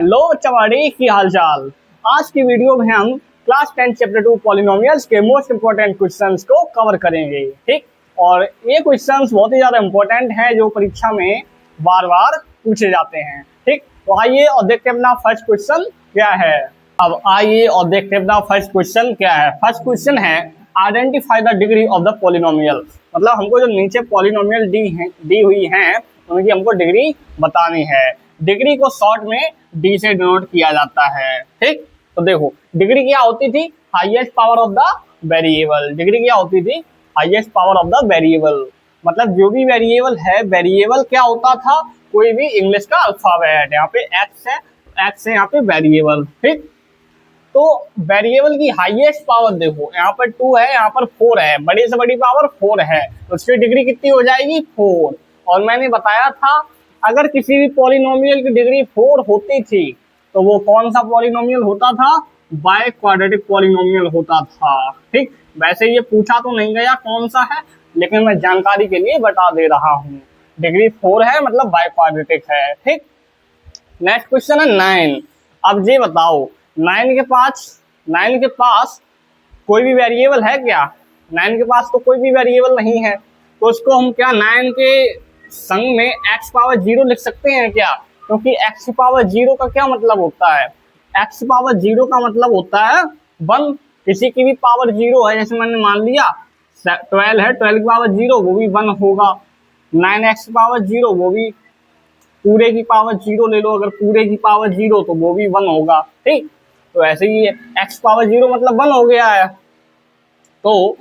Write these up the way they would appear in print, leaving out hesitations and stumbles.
Hello चवाड़ी की हालचाल। आज की वीडियो में हम क्लास 10 चैप्टर 2 पॉलिनोमियल्स के मोस्ट इंपोर्टेंट क्वेश्चंस को कवर करेंगे। ठीक, और ये क्वेश्चंस बहुत ही ज़्यादा इंपॉर्टेंट हैं जो परीक्षा में बार बार पूछे जाते हैं। ठीक, तो आइए और देखते हैं अपना फर्स्ट क्वेश्चन क्या है। अब आइए और देखते हैं अपना फर्स्ट क्वेश्चन क्या है। फर्स्ट क्वेश्चन है identify the degree of the polynomial. मतलब हमको जो नीचे पॉलिनोमियल दी हुई हैं उनकी हमको डिग्री बतानी है। डिग्री को शॉर्ट में डी से डिनोट किया जाता है। ठीक, तो देखो डिग्री क्या होती थी, highest power of the variable. Degree क्या होती थी, highest power of the variable. मतलब जो भी वेरिएबल है, वेरिएबल क्या होता था, कोई भी इंग्लिश का अल्फाबेट। यहाँ पे एक्स है, एक्स है यहाँ पे वेरिएबल। ठीक, तो वेरिएबल की हाईएस्ट पावर देखो, यहाँ पर 2 है, यहाँ पर 4 है, बड़ी से बड़ी पावर 4 है, तो उसकी डिग्री कितनी हो जाएगी, 4। और मैंने बताया था अगर किसी भी पॉलिनोमियल की डिग्री 4 होती थी तो वो कौन सा पॉलिनोमियल होता था, बाय क्वाड्रेटिक पॉलिनोमियल होता था। ठीक, वैसे ये पूछा तो नहीं गया कौन सा है, लेकिन मैं जानकारी के लिए बता दे रहा हूँ। डिग्री 4 है मतलब बाय क्वाड्रेटिक है। ठीक, नेक्स्ट क्वेश्चन है 9। अब ये बताओ 9 के पास कोई भी वेरिएबल है क्या? 9 के पास तो कोई भी वेरिएबल नहीं है, तो उसको हम क्या 9 के संग में x पावर 0 लिख सकते हैं क्या? क्योंकि x पावर 0 का क्या मतलब होता है, x पावर 0 का मतलब होता है 1। किसी की भी पावर 0 है, जैसे मैंने मान लिया 12 है, 12 की पावर 0 वो भी 1 होगा। 9x पावर 0 वो भी पूरे की पावर 0 ले लो, अगर पूरे की पावर 0 तो वो भी 1 होगा। ठीक, तो ऐसे ही है, x पावर 0 मतलब 1 हो गया है। तो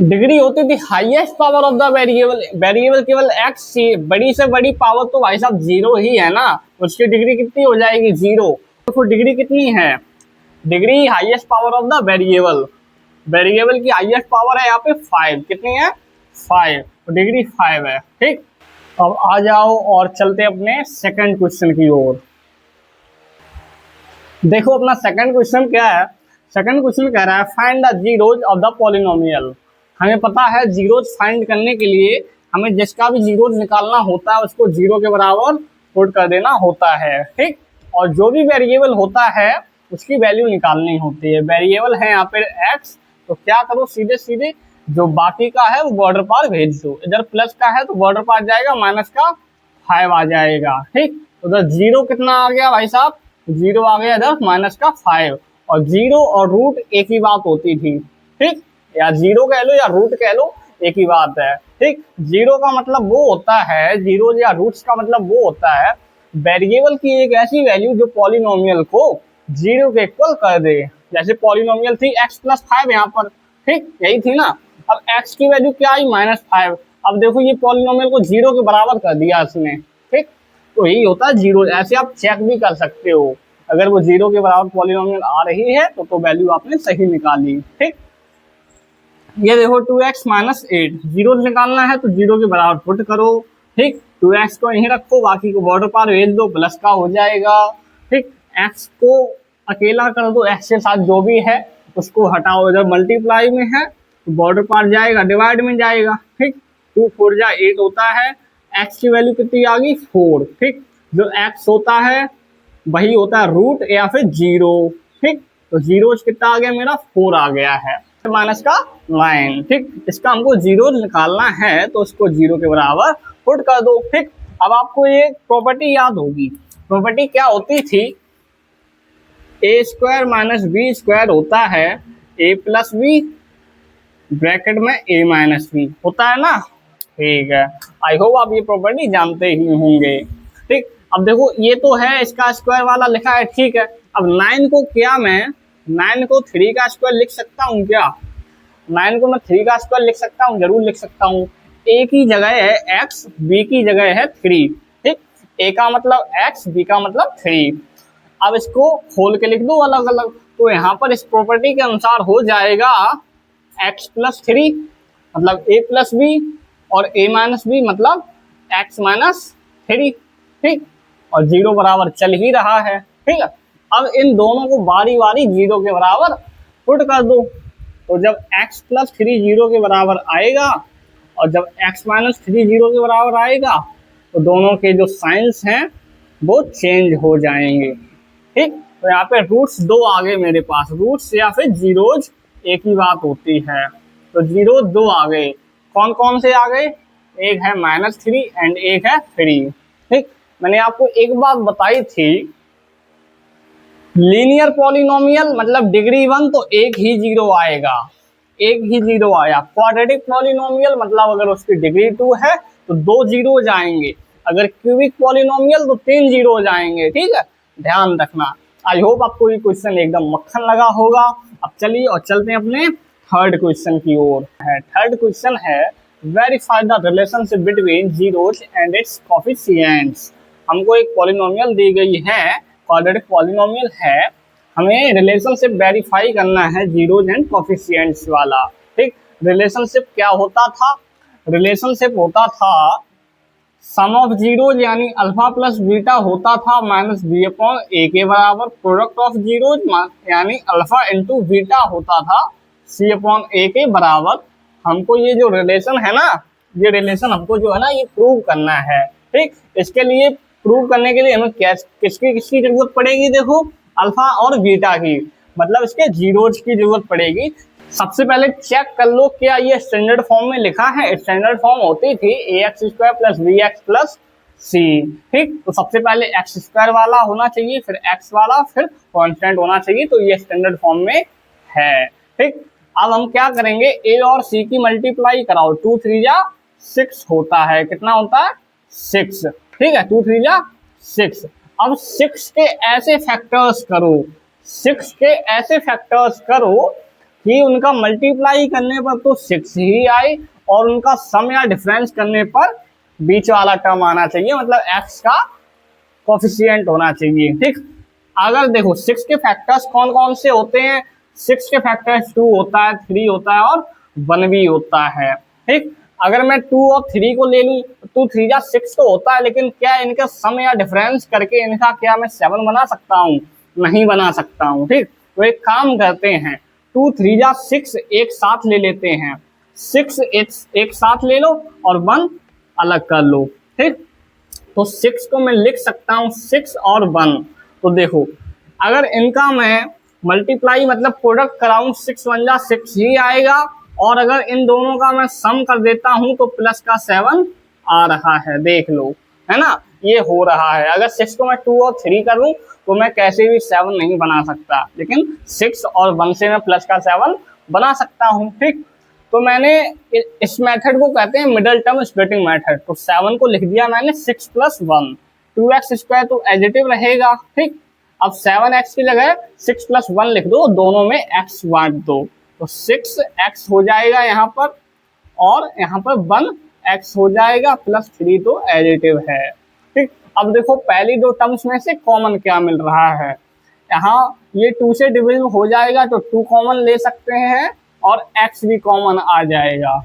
डिग्री होती थी highest power of the variable. Variable केवल x से बड़ी पावर तो भाई साहब 0 ही है ना, उसकी डिग्री कितनी हो जाएगी, 0। तो डिग्री कितनी है, degree highest power of the variable. Variable की हाईएस्ट पावर है यहाँ पे 5। कितनी है, 5, तो डिग्री 5 है। ठीक, अब आ जाओ और चलते अपने सेकंड क्वेश्चन की ओर। देखो अपना सेकंड क्वेश्चन क्या है। सेकंड क्वेश्चन कह रहा है find the zeros of the polynomial. हमें पता है जीरोज फाइंड करने के लिए हमें जिसका भी जीरोज निकालना होता है उसको 0 के बराबर पुट कर देना होता है। ठीक, और जो भी वेरिएबल होता है उसकी वैल्यू निकालनी होती है। वेरिएबल है यहाँ पे x, तो क्या करो सीधे सीधे जो बाकी का है वो बॉर्डर पार भेज दो। इधर प्लस का है तो बॉर्डर पार जाएगा, माइनस का 5 आ जाएगा। ठीक, तो उधर 0 कितना आ गया भाई साहब, 0 आ गया इधर माइनस का 5। और 0 और रूट एक ही बात होती थी। ठीक, या 0 कह लो या रूट कह लो, एक ही बात है। ठीक, 0 का मतलब वो होता है, 0 या रूट्स का मतलब वो होता है वेरिएबल की एक ऐसी वैल्यू जो पॉलिनोमियल को 0 के इक्वल कर दे। जैसे पॉलिनोमियल थी x + 5 यहाँ पर। ठीक, यही थी ना। अब x की वैल्यू क्या आई, -5। अब देखो ये पॉलिनोमियल को 0 के बराबर कर दिया इसने। ठीक, तो यही होता है 0। ऐसे आप चेक भी कर सकते हो, अगर वो 0 के बराबर पॉलिनोमियल आ रही है तो वैल्यू आपने सही निकाली। ठीक, ये देखो 2x - 8, 0 निकालना है तो 0 के बराबर पुट करो। ठीक, 2x को यहीं रखो, बाकी को बॉर्डर पार भेज दो, प्लस का हो जाएगा। ठीक, x को अकेला कर दो, x के साथ जो भी है उसको हटाओ, इधर मल्टीप्लाई में है तो बॉर्डर पार जाएगा, डिवाइड में जाएगा। ठीक, 2 4 जा 8 होता है। x की वैल्यू कितनी आ गई, 4। ठीक, जो x होता है वही होता है रूट या फिर 0। ठीक, तो 0 कितना आ गया मेरा, 4 आ गया है, माइनस का 9। ठीक, इसका हमको 0 निकालना है तो उसको 0 के बराबर पुट कर दो। ठीक, अब आपको ये प्रॉपर्टी याद होगी। प्रॉपर्टी क्या होती थी, a² - b² होता है a + b ब्रैकेट में a - b होता है ना। ठीक है, आई होप आप ये प्रॉपर्टी जानते ही होंगे। ठीक, अब देखो ये तो है, इसका स्क्वायर वाला लिखा है। ठीक है, अब 9 को क्या मैं 9 को 3 का स्क्वायर लिख सकता हूँ क्या? 9 को मैं 3 का स्क्वायर लिख सकता हूँ, जरूर लिख सकता हूँ। a की जगह है x, b की जगह है 3। ठीक, a का मतलब x, b का मतलब 3। अब इसको खोल के लिख दो अलग अलग, तो यहाँ पर इस प्रॉपर्टी के अनुसार हो जाएगा x + 3 मतलब a + b और a - b मतलब x - 3। ठीक, और 0 बराबर चल ही रहा है। ठीक है, अब इन दोनों को बारी बारी 0 के बराबर पुट कर दो, तो जब x + 3 0 के बराबर आएगा और जब x - 3 0 के बराबर आएगा तो दोनों के जो साइंस हैं वो चेंज हो जाएंगे। ठीक, तो यहाँ पे रूट्स दो आ गए मेरे पास, रूट्स या फिर जीरोज एक ही बात होती है। तो जीरो दो आ गए, कौन कौन से आ गए? एक है -3 एंड एक है 3। ठीक, मैंने आपको एक बात बताई थी, लीनियर पॉलिनोमियल मतलब डिग्री 1 तो एक ही जीरो आएगा, एक ही जीरो आया। क्वाड्रेटिक पॉलिनोमियल मतलब अगर उसकी डिग्री 2 है तो 2 जीरो जाएंगे, अगर क्यूबिक पॉलिनोमियल तो 3 जीरो जाएंगे। ठीक है, ध्यान रखना। आई होप आपको ये क्वेश्चन एकदम मक्खन लगा होगा। अब चलिए और चलते हैं अपने थर्ड क्वेश्चन की ओर। थर्ड क्वेश्चन है verify the relationship between zeros and it's coefficients. हमको एक पॉलिनोमियल दी गई है, क्वाड्रेटिक पॉलिनोमियल है, हमें रिलेशनशिप वेरीफाई करना है जीरोज एंड कोएफिशिएंट्स वाला। ठीक, रिलेशनशिप क्या होता था? रिलेशनशिप होता था सम ऑफ जीरोज यानी अल्फा प्लस बीटा होता था माइनस बी अपॉन ए के बराबर, प्रोडक्ट ऑफ जीरोज यानी अल्फा इंटू बीटा होता था सी अपॉन ए के बराबर। हमको ये जो रिलेशन है ना, ये रिलेशन हमको जो है ना ये प्रूव करना है। ठीक, इसके लिए प्रूव करने के लिए हमें किसकी किसकी जरूरत पड़ेगी? देखो, अल्फा और बीटा की, मतलब इसके जीरोज की जरूरत पड़ेगी। सबसे पहले चेक कर लो क्या ये स्टैंडर्ड फॉर्म में लिखा है। स्टैंडर्ड फॉर्म होती थी ax² plus bx plus c। ठीक, तो सबसे पहले x² वाला होना चाहिए, फिर x वाला, फिर कांस्टेंट होना चाहिए, तो ये स्टैंडर्ड फॉर्म में है। ठीक, अब हम क्या करेंगे, a और c की मल्टीप्लाई कराओ, 2 3 जा 6 होता है, कितना होता है? 6। ठीक है, 2 3 जा 6। अब 6 के ऐसे फैक्टर्स करो, 6 के ऐसे फैक्टर्स करो कि उनका मल्टीप्लाई करने पर तो 6 ही आए और उनका सम या डिफरेंस करने पर बीच वाला टर्म आना चाहिए, मतलब x का कोफिशिएंट होना चाहिए। ठीक, अगर देखो 6 के फैक्टर्स कौन कौन से होते हैं? 6 के फैक्टर्स 2 होता है, 3 होता है और 1 भी होता है। ठीक, अगर मैं 2 और 3 को ले लूं तो 2 3 जा 6 तो होता है, लेकिन क्या इनका सम या डिफरेंस करके इनका क्या मैं 7 बना सकता हूँ? नहीं बना सकता हूँ। ठीक, तो एक काम करते हैं, 2 3 जा 6 एक साथ ले लेते हैं, 6 एक साथ ले लो और 1 अलग कर लो। ठीक, तो 6 को मैं लिख सकता हूँ 6 और 1। तो देखो, अगर इनका मैं मल्टीप्लाई मतलब प्रोडक्ट कराऊं 6 1 जा 6 ही आएगा, और अगर इन दोनों का मैं सम कर देता हूं तो प्लस का 7 आ रहा है, देख लो, है ना, ये हो रहा है। अगर 6 को मैं 2 और 3 करूं तो मैं कैसे भी 7 नहीं बना सकता, लेकिन 6 और 1 से मैं प्लस का 7 बना सकता हूं। ठीक, तो मैंने इस मेथड को कहते हैं मिडल टर्म स्प्लिटिंग मेथड। तो 7 को लिख दिया मैंने 6 प्लस 1, 2x² तो एडिटिव रहेगा। ठीक, अब 7x की जगह 6 प्लस 1 लिख दो, दोनों में x बांट दो, तो 6x हो जाएगा यहाँ पर, और यहाँ पर 1x हो जाएगा, प्लस 3 तो एडिटिव है। ठीक, अब देखो पहली दो टर्म्स में से कॉमन क्या मिल रहा है, यहाँ ये 2 से डिविजन हो जाएगा तो 2 कॉमन ले सकते हैं और x भी कॉमन आ जाएगा।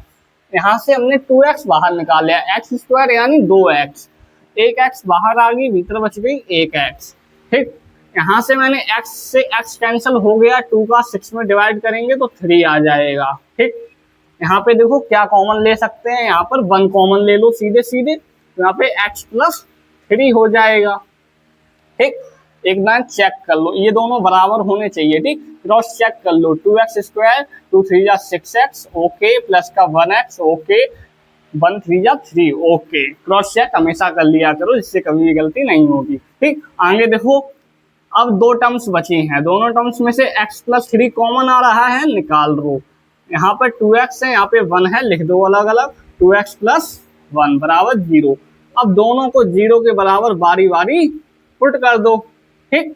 यहाँ से हमने 2x बाहर निकाल लिया, x² यानी 2x, एक x बाहर आ गई, भीतर बच गई 1x। ठीक, यहाँ से मैंने x से x कैंसिल हो गया, 2 का 6 में डिवाइड करेंगे तो 3 आ जाएगा। ठीक, यहाँ पे देखो क्या कॉमन ले सकते हैं, यहाँ पर 1 कॉमन ले लो सीधे सीधे, तो यहाँ पे x प्लस 3 हो जाएगा। ठीक, एक बार चेक कर लो, ये दोनों बराबर होने चाहिए। ठीक, क्रॉस चेक कर लो, 2x², 2 3 जा 6x, ओके, प्लस का 1x, ओके, 1 3 जा 3, ओके। क्रॉस चेक हमेशा कर लिया करो, जिससे कभी भी गलती नहीं होगी। ठीक, आगे देखो, अब दो टर्म्स बची हैं, दोनों टर्म्स में से x प्लस 3 कॉमन आ रहा है, निकाल दो। यहाँ पर 2x है, यहाँ पे 1 है, लिख दो अलग अलग, 2x प्लस 1 बराबर 0। अब दोनों को 0 के बराबर बारी बारी पुट कर दो। ठीक,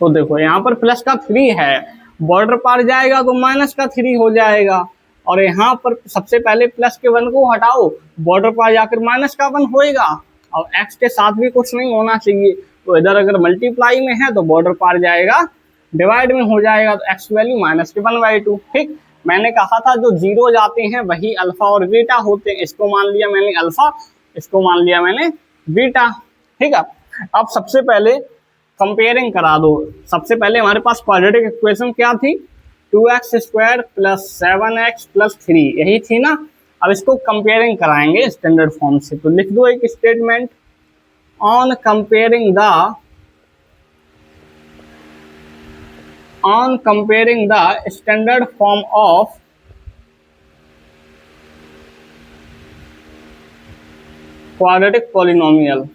तो देखो यहाँ पर प्लस का 3 है, बॉर्डर पार जाएगा तो माइनस का 3 हो जाएगा, और यहाँ पर सबसे पहले प्लस के 1 को हटाओ, बॉर्डर पार जाकर माइनस का 1 होएगा, और x के साथ भी कुछ नहीं होना चाहिए, तो इधर अगर मल्टीप्लाई में है तो बॉर्डर पार जाएगा, डिवाइड में हो जाएगा, तो x वैल्यू माइनस के 1/2। ठीक, मैंने कहा था जो जीरो जाते हैं वही अल्फा और बीटा होते हैं, इसको मान लिया मैंने अल्फा, इसको मान लिया मैंने बीटा। ठीक है, अब सबसे पहले कंपेयरिंग करा दो। सबसे पहले हमारे पास क्वाड्रेटिक इक्वेशन क्या थी, 2x² प्लस 7x प्लस 3, यही थी ना। अब इसको कंपेयरिंग कराएंगे स्टैंडर्ड फॉर्म से, तो लिख दो एक statement, on comparing the standard form of quadratic polynomial,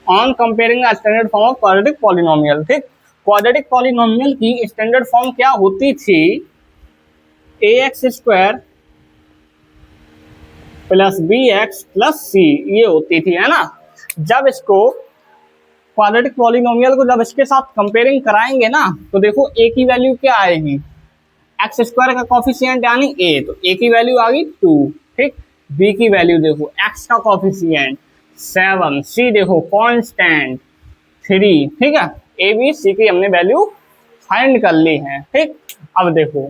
on comparing the standard form of quadratic polynomial। ठीक, क्वाड्रेटिक पॉलिनोमियल की स्टैंडर्ड फॉर्म क्या होती थी, ax square plus bx plus c, ये होती थी, है ना। जब इसको क्वाड्रेटिक पॉलिनोमियल को जब इसके साथ कंपेयरिंग कराएंगे ना, तो देखो a की वैल्यू क्या आएगी, एक्स स्क्वायर का कॉफिशिएंट यानी a, तो a की वैल्यू आ गई 2। ठीक, b की वैल्यू देखो x का कॉफिशिएंट 7, c देखो कांस्टेंट 3। ठीक है, a b c की हमने वैल्यू फाइंड कर ली है। ठीक, अब देखो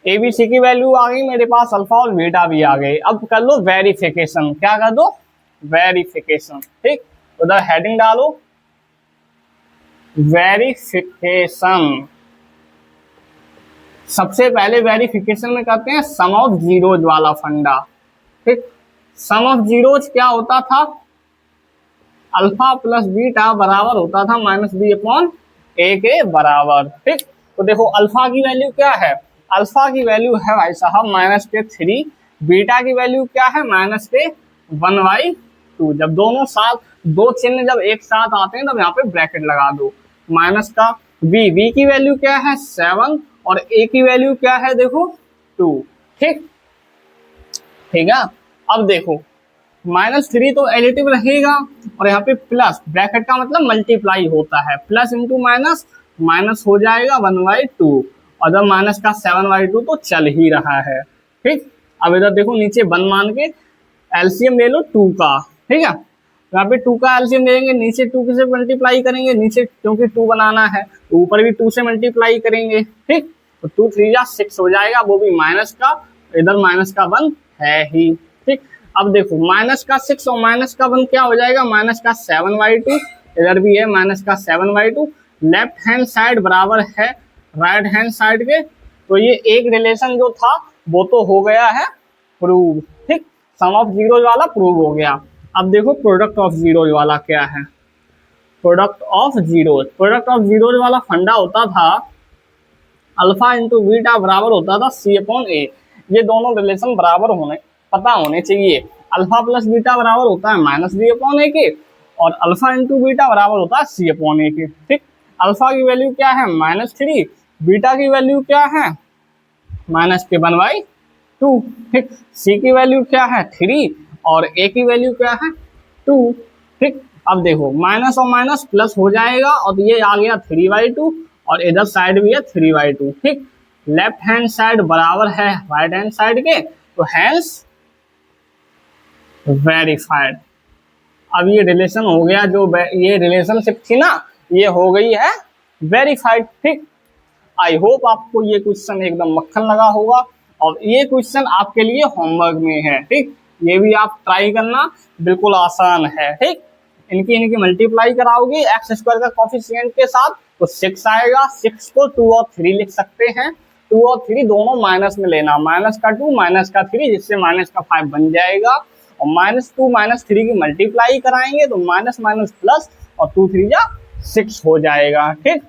a b c की वैल्यू आ गई मेरे पास, अल्फा और बीटा भी आ गए। अब कर लो वेरिफिकेशन, क्या कर दो, वेरिफिकेशन। ठीक, उधर हेडिंग डालो वेरिफिकेशन। सबसे पहले वेरिफिकेशन में करते हैं सम ऑफ जीरोज वाला फंडा। ठीक, सम ऑफ जीरोज क्या होता था, अल्फा प्लस बीटा बराबर होता था माइनस बी अपॉन ए के बराबर। ठीक, तो देखो अल्फा की वैल्यू क्या है, अल्फा की वैल्यू है भाई साहब माइनस के 3, बीटा की वैल्यू क्या है माइनस के 1/2। जब दोनों साथ दो चिन्ह जब एक साथ आते हैं तब यहाँ पे ब्रैकेट लगा दो, माइनस का b की वैल्यू क्या है 7 और a की वैल्यू क्या है देखो 2। ठीक, ठीक है, अब देखो -3 तो एडिटिव रहेगा और यहाँ पे प्लस, ब्रैकेट का मतलब मल्टीप्लाई होता है, प्लस इंटू माइनस, माइनस हो जाएगा 1/2 और जब माइनस का 7/2 तो चल ही रहा है। ठीक, अब इधर देखो नीचे 1 मान के एलसीएम ले लो 2 का। ठीक है, यहाँ पे 2 का एलसीएम लेंगे, नीचे 2 से मल्टीप्लाई करेंगे, नीचे क्योंकि 2 बनाना है तो ऊपर भी 2 से मल्टीप्लाई करेंगे। ठीक, तो 2 3 जा 6 हो जाएगा, वो भी माइनस का, इधर माइनस का 1 है ही। ठीक, अब देखो माइनस का 6 और माइनस का 1 क्या हो जाएगा, माइनस का 7/2, इधर भी है माइनस का 7/2। लेफ्ट हैंड साइड बराबर है राइट हैंड साइड के, तो ये एक रिलेशन जो था वो तो हो गया है प्रूव। ठीक, सम ऑफ जीरोज वाला प्रूव हो गया। अब देखो प्रोडक्ट ऑफ जीरोज वाला क्या है, product of zeros, product of zeros वाला फंडा होता था अल्फा इंटू बीटा बराबर होता था सी अपॉन ए। ये दोनों रिलेशन बराबर होने पता होने चाहिए, अल्फा प्लस बीटा बराबर होता है माइनस बी अपॉन ए के और अल्फा इंटू बीटा बराबर होता है सी अपॉन ए के। ठीक, अल्फा की वैल्यू क्या है -3, बीटा की वैल्यू क्या है माइनस के 1/2। ठीक, सी की वैल्यू क्या है 3 और ए की वैल्यू क्या है 2। ठीक, अब देखो माइनस और माइनस प्लस हो जाएगा और ये आ गया 3/2 और इधर साइड भी है 3/2। ठीक, लेफ्ट हैंड साइड बराबर है राइट हैंड साइड के, तो हैंस वेरीफाइड। अब ये रिलेशन हो गया, जो ये रिलेशनशिप थी ना ये हो गई है वेरीफाइड। ठीक, आई होप आपको ये क्वेश्चन एकदम मक्खन लगा होगा और ये क्वेश्चन आपके लिए होमवर्क में है। ठीक, ये भी आप ट्राई करना, बिल्कुल आसान है। ठीक, इनकी मल्टीप्लाई कराओगे एक्स स्क्वायर का कॉफिशिएंट के साथ तो 6 आएगा, 6 को 2 और 3 लिख सकते हैं, 2 और 3 दोनों माइनस में लेना, माइनस का 2 माइनस का 3 जिससे माइनस का 5 बन जाएगा और -2 -3 की मल्टीप्लाई कराएंगे तो माइनस माइनस प्लस और 2 3 जा 6 हो जाएगा। ठीक,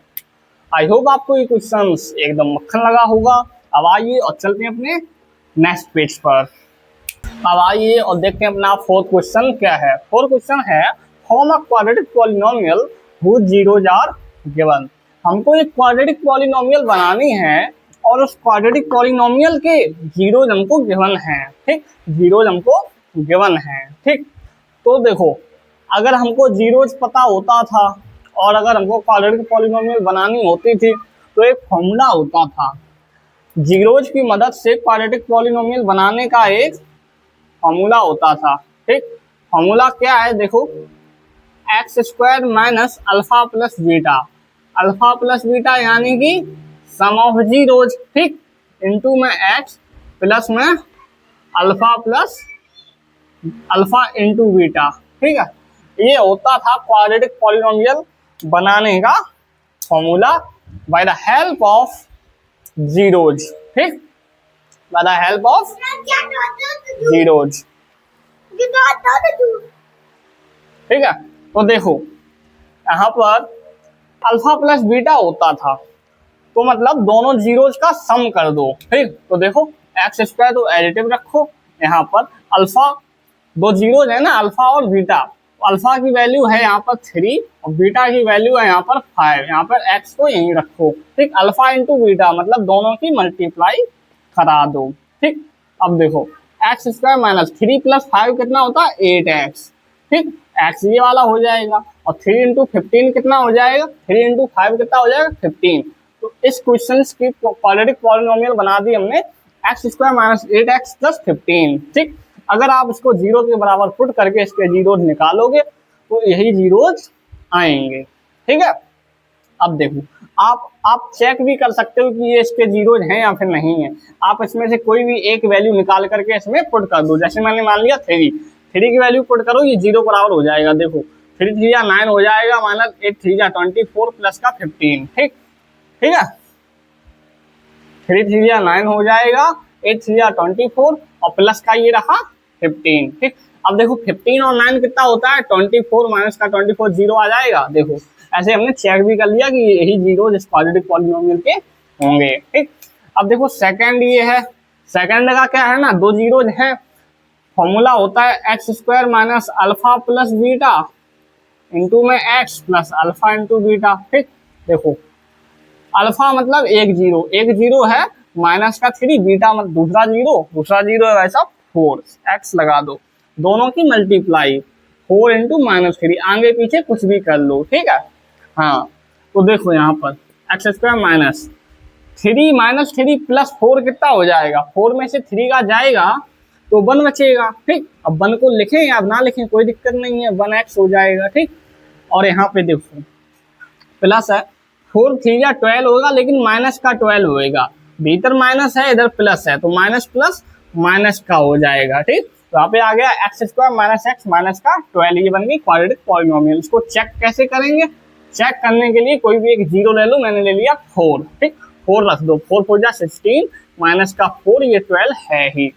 आई होप आपको ये क्वेश्चन एकदम मक्खन लगा होगा। अब आइए और चलते हैं अपने नेक्स्ट पेज पर। अब आइए और देखते हैं अपना फोर्थ क्वेश्चन क्या है। फोर्थ क्वेश्चन है form a quadratic polynomial whose zeros are given. हमको एक क्वाड्रेटिक पॉलिनोमियल बनानी है और उस क्वाड्रेटिक पॉलिनोमियल के जीरोज हमको गिवन है। ठीक, जीरोज हमको गिवन है। ठीक, तो देखो अगर हमको जीरोज पता होता था और अगर हमको क्वाड्रेटिक पॉलिनोमियल बनानी होती थी तो एक फॉर्मूला होता था, जीरोज की मदद से क्वाड्रेटिक पॉलिनोमियल बनाने का एक फॉर्मूला होता था। ठीक, फॉर्मूला क्या है देखो, x square minus alpha plus beta, alpha plus beta यानी कि सम ऑफ जीरोज। ठीक, इनटू में एक्स प्लस में alpha plus alpha into beta. ठीक है, ये होता था क्वाड्रेटिक पॉलिनोमियल बनाने का formula by the help of zeros. ठीक, by the help of zeros. ठीक है। तो देखो यहाँ पर अल्फा प्लस बीटा होता था, तो मतलब दोनों जीरोज का सम कर दो। ठीक, तो देखो एक्स स्क्वायर तो एडिटिव रखो, यहाँ पर अल्फा दो जीरोज है ना, अल्फा और बीटा, अल्फा की वैल्यू है यहाँ पर 3 और बीटा की वैल्यू है यहाँ पर 5, यहाँ पर एक्स को यहीं रखो। ठीक, अल्फा इंटू बीटा मतलब दोनों की मल्टीप्लाई करा दो। ठीक, अब देखो एक्स स्क्वायर माइनस 3 प्लस 5 कितना होता है 8x। ठीक, एक्स ये वाला हो जाएगा और 3 इंटू 15 कितना हो जाएगा, 3 इंटू 5 कितना हो जाएगा 15। तो इस क्वेश्चन की क्वाड्रेटिक पॉलिनोमियल बना दी हमने x square minus 8x plus 15। ठीक, अगर आप इसको जीरो के बराबर पुट करके इसके जीरोज निकालोगे तो यही जीरोज आएंगे। ठीक है, अब देखो आप चेक भी कर सकते हो कि ये इसके जीरोज हैं या फिर नहीं है। आप इसमें से कोई भी एक वैल्यू निकाल करके इसमें पुट कर दो। जैसे मैंने मान लिया 3 की वैल्यू पुट करो, ये जीरो बराबर हो जाएगा। देखो 3 3 9 हो जाएगा, माइनस 8 3 24 प्लस का 15। ठीक, ठीक है, 3 3 9 हो जाएगा, 8 3 24 और प्लस का ये रहा 15। ठीक, अब देखो 15 और 9 कितना होता है 24, माइनस का 24 जीरो आ जाएगा। देखो ऐसे हमने चेक भी कर लिया कि यही जीरो इस क्वाड्रेटिक पॉलिनोमियल के होंगे। ठीक, अब देखो सेकंड ये है, सेकंड का क्या है ना, दो जीरोज है, फॉर्मूला होता है x square minus alpha plus beta into में x plus alpha into beta. ठीक, देखो अल्फा मतलब एक जीरो है, माइनस का 3, बीटा मतलब दूसरा जीरो है, वैसा 4, एक्स लगा दो, दोनों की मल्टीप्लाई 4 इंटू माइनस 3, आगे पीछे कुछ भी कर लो। ठीक है, हाँ तो देखो यहाँ पर एक्स स्क्वायर माइनस 3 प्लस 4 कितना हो जाएगा, 4 में से 3 का जाएगा तो 1 बचेगा। ठीक, अब 1 को लिखें या ना लिखें कोई दिक्कत नहीं है, 1x हो जाएगा। ठीक, और यहाँ पे देखो प्लस है, 4 3 12 होगा, लेकिन माइनस का 12 होएगा, भीतर माइनस है इधर प्लस है, तो माइनस प्लस माइनस का हो जाएगा। ठीक, तो यहाँ पे आ गया x square minus x minus का 12, ये बन गई क्वाड्रेटिक पॉलिनोमियल। इसको चेक कैसे करेंगे, चेक करने के लिए कोई भी एक जीरो ले लो, मैंने ले लिया 4। ठीक, 4 रख दो, 4 4 जा 16 माइनस का 4, ये 12 है ही।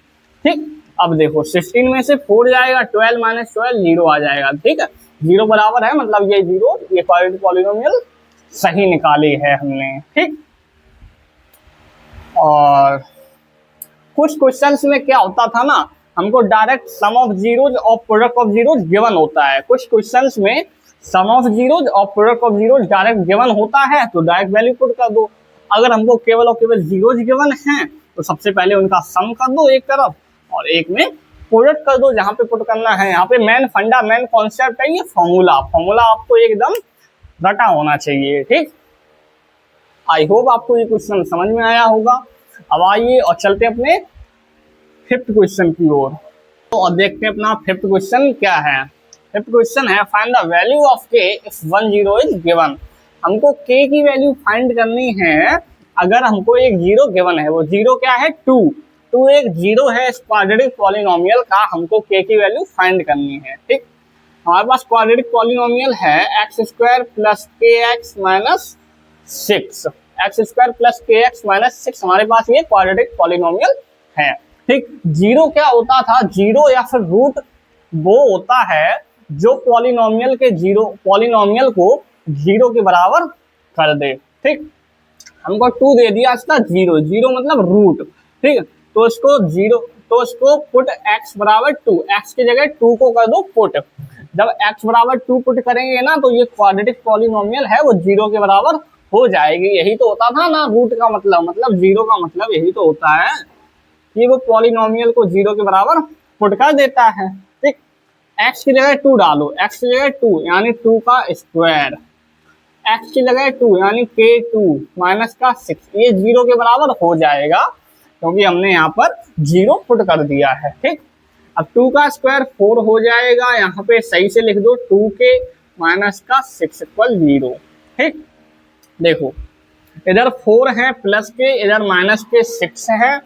ठीक, अब देखो 16 में से 4 जाएगा, 12 माइनस 12 जीरो आ जाएगा। ठीक है, जीरो बराबर है, मतलब ये जीरो, ये क्वाड्रेटिक पॉलिनोमियल सही निकाली है हमने। ठीक, और कुछ क्वेश्चंस में क्या होता था ना, हमको डायरेक्ट सम ऑफ जीरोज और प्रोडक्ट ऑफ जीरोज गिवन होता है। कुछ क्वेश्चंस में सम ऑफ जीरोज और product of zeros direct given होता है, तो डायरेक्ट वैल्यू पुट कर दो। अगर हमको केवल और केवल जीरोज गिवन है तो सबसे पहले उनका सम कर दो एक तरफ और एक में प्रोडक्ट कर दो जहां पे पुट करना है। यहाँ पे मेन कॉन्सेप्ट है ये फॉर्मूला आपको एकदम रटा होना चाहिए। ठीक, आई होप आपको ये क्वेश्चन समझ में आया होगा। अब आइए और चलते अपने फिफ्थ क्वेश्चन की ओर, तो और देखते हैं अपना फिफ्थ क्वेश्चन क्या है। फिफ्थ क्वेश्चन है फाइंड द वैल्यू ऑफ के इफ 1 0 इज गिवन। हमको के की वैल्यू फाइंड करनी है अगर हमको एक जीरो गिवन है। वो जीरो क्या है 2 एक जीरो है इस क्वाड्रेटिक पॉलिनोमियल का, हमको के की वैल्यू फाइंड करनी है। ठीक, हमारे पास क्वाड्रेटिक पॉलिनोमियल है एक्स स्क्वायर प्लस के x minus 6, x square plus के एक्स माइनस 6 हमारे पास ये क्वाड्रेटिक पॉलिनोमियल है। ठीक, जीरो क्या होता था, जीरो या फिर रूट वो होता है जो पॉलिनोमियल को जीरो के बराबर कर दे। ठीक, हमको 2 दे दिया इसका जीरो मतलब रूट। ठीक, तो इसको पुट x बराबर 2, x की जगह 2 को कर दो पुट। जब x बराबर 2 पुट करेंगे ना तो ये क्वाड्रेटिक पॉलिनोमियल है वो जीरो के बराबर हो जाएगी। यही तो होता था ना रूट का मतलब जीरो का मतलब यही तो होता है कि वो पॉलिनोमियल को जीरो के बराबर पुट कर देता है। ठीक, x की जगह 2 डालो, x की जगह 2 यानी 2 का स्क्वायर, x की जगह 2 यानी k2 माइनस का 6, ये जीरो के बराबर हो जाएगा क्योंकि हमने यहाँ पर जीरो पुट कर दिया है। ठीक, अब 2 का स्क्वायर 4 हो जाएगा, यहाँ पे सही से लिख दो 2k माइनस का 6 इक्वल 0। ठीक, देखो इधर 4 है प्लस के, इधर माइनस के 6 है,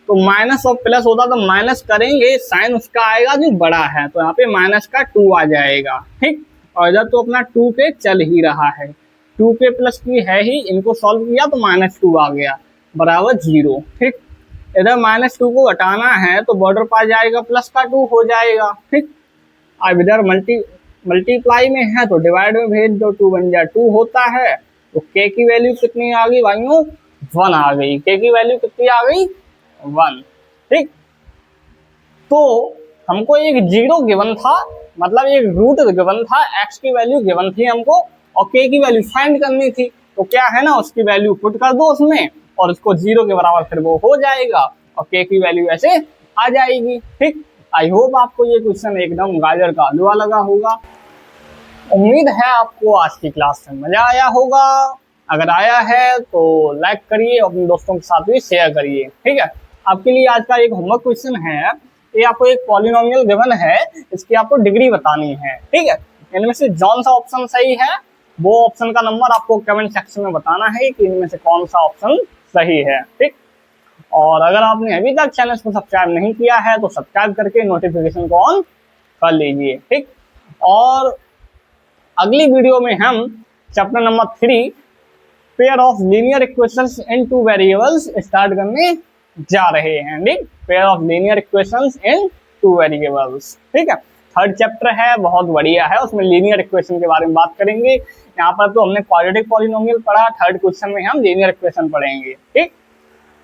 तो माइनस और प्लस होता तो माइनस करेंगे साइन उसका आएगा जो बड़ा है, तो यहाँ पे माइनस का 2 आ जाएगा। ठीक, और इधर तो अपना 2k चल ही रहा है, 2k प्लस की है ही, इनको सॉल्व किया तो -2 आ गया बराबर 0। ठीक, इधर -2 को हटाना है तो बॉर्डर पर जाएगा प्लस का 2 हो जाएगा। ठीक, अब इधर मल्टीप्लाई में है तो डिवाइड में भेज दो, 2 बन जाए 2 होता है। तो k की वैल्यू कितनी आ गई भाइयों, 1 आ गई। k की वैल्यू कितनी आ गई, 1। ठीक, तो हमको एक जीरो गिवन था, मतलब एक रूट गिवन था, x की वैल्यू गिवन थी हमको और k की वैल्यू फाइंड करनी थी। तो क्या है ना, उसकी वैल्यू पुट कर दो उसमें और उसको जीरो के बराबर फिर वो हो जाएगा और k की वैल्यू ऐसे आ जाएगी। ठीक, आई होप आपको ये क्वेश्चन एकदम गाजर का हलवा लगा होगा। उम्मीद है आपको आज की क्लास में मजा आया होगा। अगर आया है तो लाइक करिए, अपने दोस्तों के साथ भी शेयर करिए। ठीक है, आपके लिए आज का एक होमवर्क क्वेश्चन है। ये आपको एक पॉलिनोमियल गिवन है, इसकी आपको डिग्री बतानी है। ठीक है, इनमें से कौन सा ऑप्शन सही है, वो ऑप्शन का नंबर आपको कमेंट सेक्शन में बताना है कि इनमें से कौन सा ऑप्शन सही है। ठीक, और अगर आपने अभी तक चैनल को सब्सक्राइब नहीं किया है तो सब्सक्राइब करके नोटिफिकेशन को ऑन कर लीजिए। ठीक, और अगली वीडियो में हम chapter number 3 pair of linear equations in two variables start करने जा रहे हैं। ठीक, pair of linear equations in two variables. ठीक है, थर्ड चैप्टर है, बहुत बढ़िया है, उसमें लीनियर इक्वेशन के बारे में बात करेंगे। यहाँ पर तो हमने क्वाड्रेटिक पॉलिनोमियल पढ़ा, थर्ड क्वेश्चन में हम लीनियर इक्वेशन पढ़ेंगे। ठीक,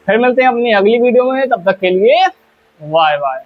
फिर मिलते हैं अपनी अगली वीडियो में, तब तक के लिए बाय बाय।